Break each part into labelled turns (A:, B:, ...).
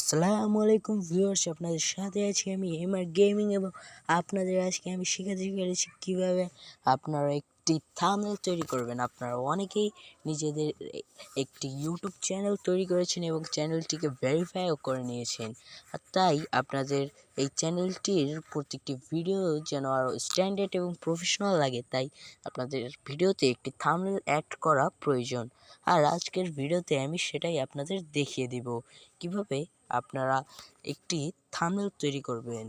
A: আসসালামু আলাইকুম ভিউয়ার্স, আপনাদের সাথে আছি আমি এমআর গেমিং এবং আপনাদের আজকে আমি শেখাতে চলেছি কীভাবে আপনারা একটি থাম্বনেল তৈরি করবেন। আপনারা অনেকেই নিজেদের একটি ইউটিউব চ্যানেল তৈরি করেছেন এবং চ্যানেলটিকে ভেরিফাইও করে নিয়েছেন, আর তাই আপনাদের এই চ্যানেলটির প্রত্যেকটি ভিডিও যেন আরও স্ট্যান্ডার্ড এবং প্রফেশনাল লাগে, তাই আপনাদের ভিডিওতে একটি থাম্বনেল অ্যাড করা প্রয়োজন। আর আজকের ভিডিওতে আমি সেটাই আপনাদের দেখিয়ে দিব কিভাবে আপনারা একটি থাম্বনেল তৈরি করবেন।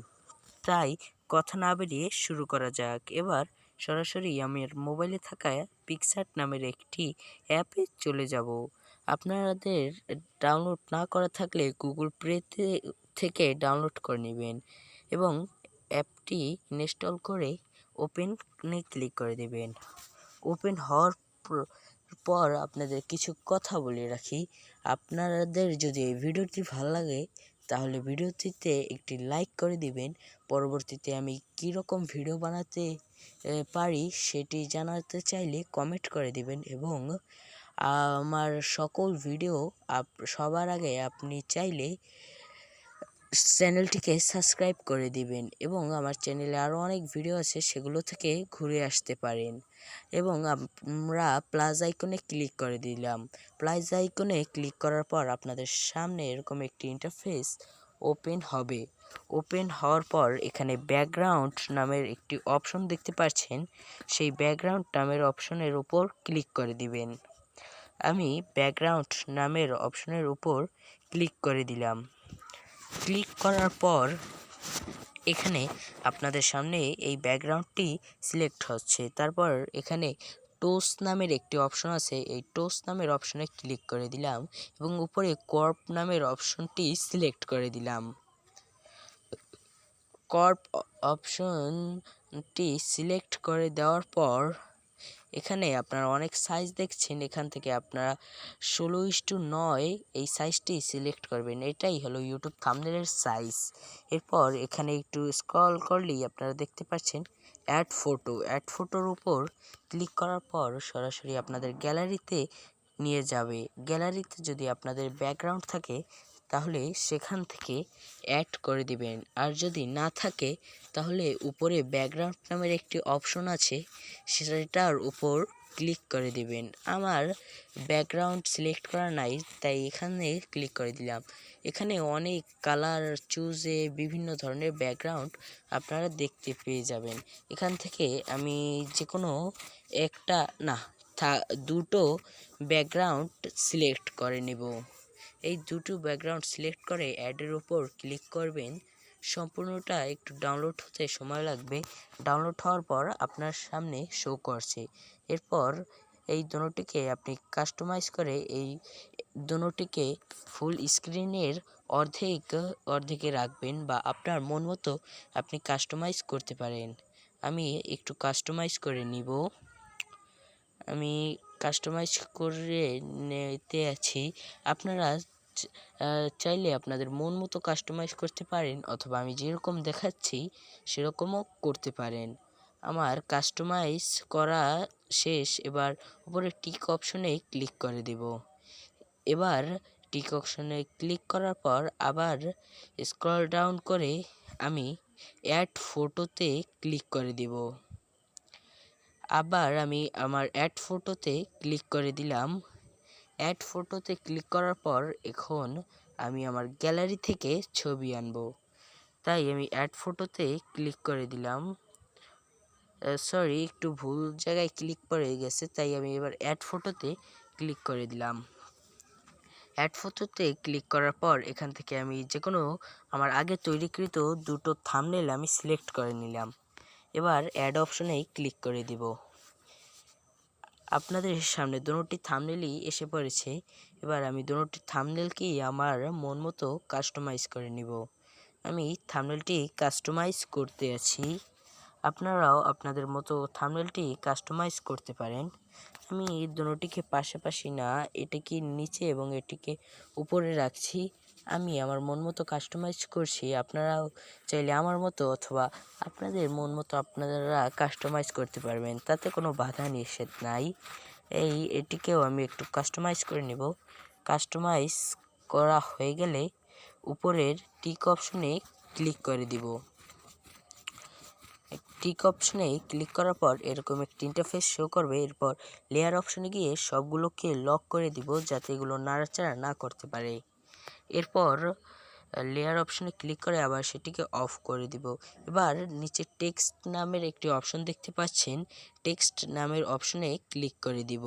A: তাই কথা না বেরিয়ে শুরু করা যাক। এবার সরাসরি আমার মোবাইলে থাকা পিক্সআর্ট নামের একটি অ্যাপে চলে যাব। আপনাদের ডাউনলোড না করা থাকলে গুগল প্লে থেকে ডাউনলোড করে নেবেন এবং অ্যাপটি ইনস্টল করে ওপেনে ক্লিক করে দেবেন। ওপেন হওয়ার পর আপনাদের কিছু কথা বলে রাখি। আপনাদের যদি এই ভিডিওটি ভালো লাগে তাহলে ভিডিওটিতে একটি লাইক করে দিবেন। পরবর্তীতে আমি কীরকম ভিডিও বানাতে পারি সেটি জানাতে চাইলে কমেন্ট করে দিবেন এবং আমার সকল ভিডিও সবার আগে আপনি চাইলে চ্যানেলটিকে সাবস্ক্রাইব করে দিবেন এবং আমার চ্যানেলে আরও অনেক ভিডিও আছে, সেগুলো থেকে ঘুরে আসতে পারেন। এবং আমরা প্লাস আইকনে ক্লিক করে দিলাম। প্লাস আইকনে ক্লিক করার পর আপনাদের সামনে এরকম একটি ইন্টারফেস ওপেন হবে। ওপেন হওয়ার পর এখানে ব্যাকগ্রাউন্ড নামের একটি অপশন দেখতে পাচ্ছেন, সেই ব্যাকগ্রাউন্ড নামের অপশনের উপর ক্লিক করে দিবেন। আমি ব্যাকগ্রাউন্ড নামের অপশনের উপর ক্লিক করে দিলাম। ক্লিক করার পর এখানে আপনাদের সামনে এই ব্যাকগ্রাউন্ডটি সিলেক্ট হচ্ছে। তারপর এখানে টোস নামের একটি অপশন আছে, এই টোস নামের অপশনে ক্লিক করে দিলাম এবং উপরে কর্প নামের অপশনটি সিলেক্ট করে দিলাম। কর্প অপশনটি সিলেক্ট করে দেওয়ার পর এখানে আপনারা অনেক সাইজ দেখছেন, এখান থেকে আপনারা 16:9 এই সাইজটি সিলেক্ট করবেন। এটাই হলো ইউটিউব থাম্বনেলের সাইজ। এরপর এখানে একটু স্ক্রল করলেই আপনারা দেখতে পাচ্ছেন অ্যাড ফটো। অ্যাড ফটোর উপর ক্লিক করার পর সরাসরি আপনাদের গ্যালারিতে নিয়ে যাবে। গ্যালারিতে যদি আপনাদের ব্যাকগ্রাউন্ড থাকে তাহলে সেখান থেকে অ্যাড করে দিবেন, আর যদি না থাকে তাহলে উপরে ব্যাকগ্রাউন্ড নামের একটি অপশন আছে, সেটার উপর ক্লিক করে দিবেন। আমার ব্যাকগ্রাউন্ড সিলেক্ট করা নাই, তাই এখানে ক্লিক করে দিলাম। এখানে অনেক কালার চুজে বিভিন্ন ধরনের ব্যাকগ্রাউন্ড আপনারা দেখতে পেয়ে যাবেন। এখান থেকে আমি যে কোনো একটা দুটো ব্যাকগ্রাউন্ড সিলেক্ট করে নেব। এই দুটো ব্যাকগ্রাউন্ড সিলেক্ট করে অ্যাডের উপর ক্লিক করবেন। সম্পূর্ণটা একটু ডাউনলোড হতে সময় লাগবে। ডাউনলোড হওয়ার পর আপনার সামনে শো করছে। এরপর এই দুটোটিকে আপনি কাস্টমাইজ করে এই দুটোটিকে ফুল স্ক্রিনের অর্ধেকে রাখবেন বা আপনার মন মতো আপনি কাস্টমাইজ করতে পারেন। আমি একটু কাস্টমাইজ করে নিব। আমি কাস্টমাইজ করে নিতে আছি। আপনারা চাইলে আপনাদের মন মতো কাস্টমাইজ করতে পারেন, অথবা আমি যেরকম দেখাচ্ছি সেরকমও করতে পারেন। আমার কাস্টমাইজ করা শেষ। এবার উপরে টিক অপশনে ক্লিক করে দেব। এবার টিক অপশনে ক্লিক করার পর আবার স্ক্রল ডাউন করে আমি অ্যাড ফটোতে ক্লিক করে দেব। আবার আমি আমার অ্যাড ফটোতে ক্লিক করে দিলাম। অ্যাড ফটোতে ক্লিক করার পর এখন আমি আমার গ্যালারি থেকে ছবি আনব, তাই আমি অ্যাড ফটোতে ক্লিক করে দিলাম। সরি, একটু ভুল জায়গায় ক্লিক করে গেছে, তাই আমি এবার অ্যাড ফটোতে ক্লিক করে দিলাম। অ্যাড ফটোতে ক্লিক করার পর এখান থেকে আমি যে কোনো আমার আগে তৈরিকৃত দুটো থাম্বনেল আমি সিলেক্ট করে নিলাম। এবার অ্যাড অপশনেই ক্লিক করে দিব। আপনাদের সামনে দুটি থাম্বনেলই এসে পড়েছে। এবার আমি দুটি থাম্বনেলকেই আমার মন মতো কাস্টমাইজ করে নিব। আমি থাম্বনেলটি কাস্টমাইজ করতে আছি, আপনারাও আপনাদের মতো থাম্বনেলটি কাস্টমাইজ করতে পারেন। আমি দুটিকে পাশাপাশি না, এটিকে নিচে এবং এটিকে উপরে রাখছি। আমি আমার মন মতো কাস্টমাইজ করছি, আপনারাও চাইলে আমার মতো অথবা আপনাদের মন মতো আপনারা কাস্টমাইজ করতে পারবেন, তাতে কোনো বাধা নিষেধ নাই। এটিকেও আমি একটু কাস্টমাইজ করে নেব। কাস্টমাইজ করা হয়ে গেলে উপরের টিক অপশনে ক্লিক করে দিব। টিক অপশনে ক্লিক করার পর এরকম একটি ইন্টারফেস শো করবে। এরপর লেয়ার অপশনে গিয়ে সবগুলোকে লক করে দিব যাতে এগুলো নাড়াচাড়া না করতে পারে। এরপর লেয়ার অপশনে ক্লিক করে আবার সেটিকে অফ করে দিব। এবার নিচে টেক্সট নামের একটি অপশন দেখতে পাচ্ছেন, টেক্সট নামের অপশনে ক্লিক করে দিব।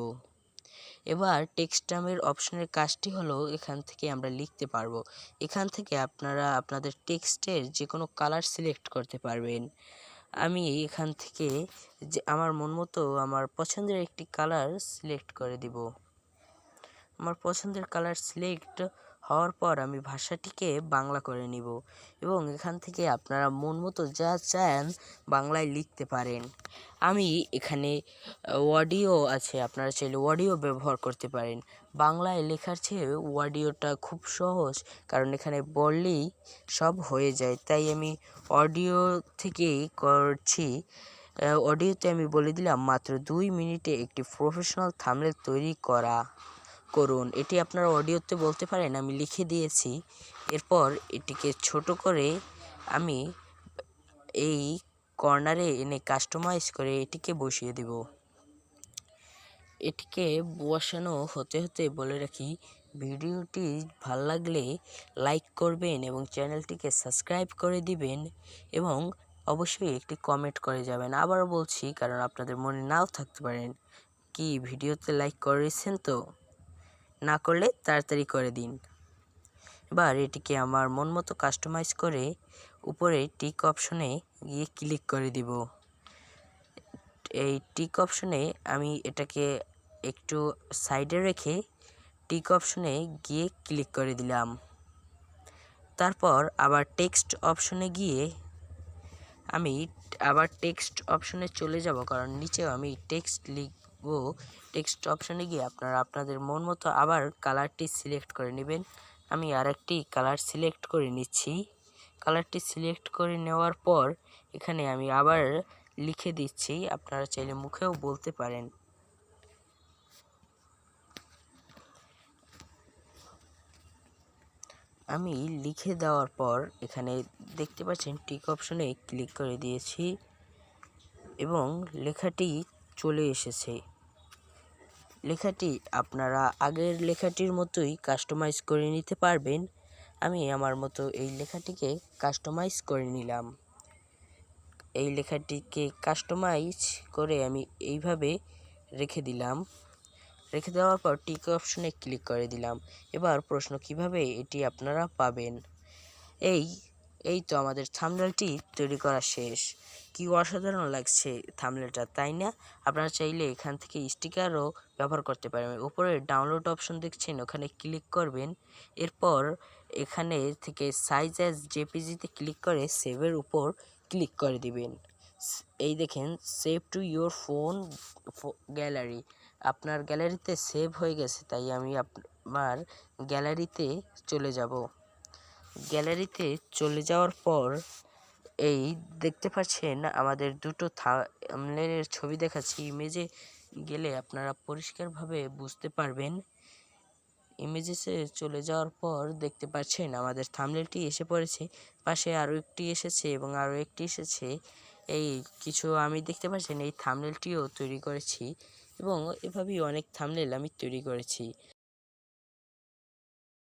A: এবার টেক্সট নামের অপশনের কাজটি হলো এখান থেকে আমরা লিখতে পারবো। এখান থেকে আপনারা আপনাদের টেক্সটের যে কোনো কালার সিলেক্ট করতে পারবেন। আমি এখান থেকে যে আমার মন মতো আমার পছন্দের একটি কালার সিলেক্ট করে দিব। আমার পছন্দের কালার সিলেক্ট হওয়ার পর আমি ভাষাটিকে বাংলা করে নিব এবং এখান থেকে আপনারা মন মতো যা চান বাংলায় লিখতে পারেন। আমি এখানে অডিও আছে, আপনারা চাইলে অডিও ব্যবহার করতে পারেন। বাংলায় লেখার চেয়ে অডিওটা খুব সহজ, কারণ এখানে বললেই সব হয়ে যায়, তাই আমি অডিও থেকেই করছি। অডিওতে আমি বলে দিলাম মাত্র 2 মিনিটে একটি প্রফেশনাল থাম্বনেল তৈরি করুন। এটি আপনারা অডিওতে বলতে পারেন, আমি লিখে দিয়েছি। এরপর এটিকে ছোট করে আমি এই কর্নারে এনে কাস্টমাইজ করে এটিকে বসিয়ে দেব। এটিকে বসানো হতে হতে বলে রাখি, ভিডিওটি ভালো লাগলে লাইক করবেন এবং চ্যানেলটিকে সাবস্ক্রাইব করে দিবেন এবং অবশ্যই একটি কমেন্ট করে যাবেন। আবারও বলছি, কারণ আপনাদের মনে নাও থাকতে পারেন, কি ভিডিওতে লাইক করেছেন তো? না করলে তাড়াতাড়ি করে দিন। এবার এটিকে আমার মন মতো কাস্টমাইজ করে উপরে টিক অপশনে গিয়ে ক্লিক করে দিব। এই টিক অপশনে আমি এটাকে একটু সাইডে রেখে টিক অপশনে গিয়ে ক্লিক করে দিলাম। তারপর আবার টেক্সট অপশনে গিয়ে আমি আবার টেক্সট অপশনে চলে যাব, কারণ নিচেও আমি টেক্সট লিখব। টেক্সট অপশনে গিয়ে আপনারা আপনাদের মন মতো আবার কালারটি সিলেক্ট করে নেবেন। আমি আরেকটি কালার সিলেক্ট করে নিচ্ছি। কালারটি সিলেক্ট করে নেওয়ার পর এখানে আমি আবার লিখে দিচ্ছি, আপনারা চাইলে মুখেও বলতে পারেন। আমি লিখে দেওয়ার পর এখানে দেখতে পাচ্ছেন টিক অপশনে ক্লিক করে দিয়েছি এবং লেখাটি চলে এসেছে। লেখাটি আপনারা আগের লেখাটির মতোই কাস্টমাইজ করে নিতে পারবেন। আমি আমার মতো এই লেখাটিকে কাস্টমাইজ করে নিলাম। এই লেখাটিকে কাস্টমাইজ করে আমি এইভাবে রেখে দিলাম। রেখে দেওয়ার পর টিক অপশনে ক্লিক করে দিলাম। এবার প্রশ্ন, কিভাবে এটি আপনারা পাবেন? এই তো আমাদের থাম্বনেলটি তৈরি করা শেষ। কি অসাধারণ লাগছে থাম্বনেলটা, তাই না? আপনারা চাইলে এখান থেকে স্টিকারও ব্যবহার করতে পারবেন। উপরে ডাউনলোড অপশন দেখছেন, ওখানে ক্লিক করবেন। এরপর এখানে থেকে সাইজ অ্যাজ জেপিজিতে ক্লিক করে সেভের উপর ক্লিক করে দিবেন। এই দেখেন, save to your phone gallery. আপনার গ্যালারিতে সেভ হয়ে গেছে, তাই আমি আমার গ্যালারিতে চলে যাব। গ্যালারিতে চলে যাওয়ার পর এই দেখতে পাচ্ছেন আমাদের দুটো থাম্বনেলের ছবি দেখাচ্ছি। ইমেজে গেলে আপনারা পরিষ্কারভাবে বুঝতে পারবেন। ইমেজেসে চলে যাওয়ার পর দেখতে পাচ্ছেন আমাদের থাম্বনেলটি এসে পড়েছে, পাশে আরও একটি এসেছে এবং আরও একটি এসেছে। এই কিছু আমি দেখতে পাচ্ছেন এই থাম্বনেলটিও তৈরি করেছি এবং এভাবেই অনেক থাম্বনেল আমি তৈরি করেছি।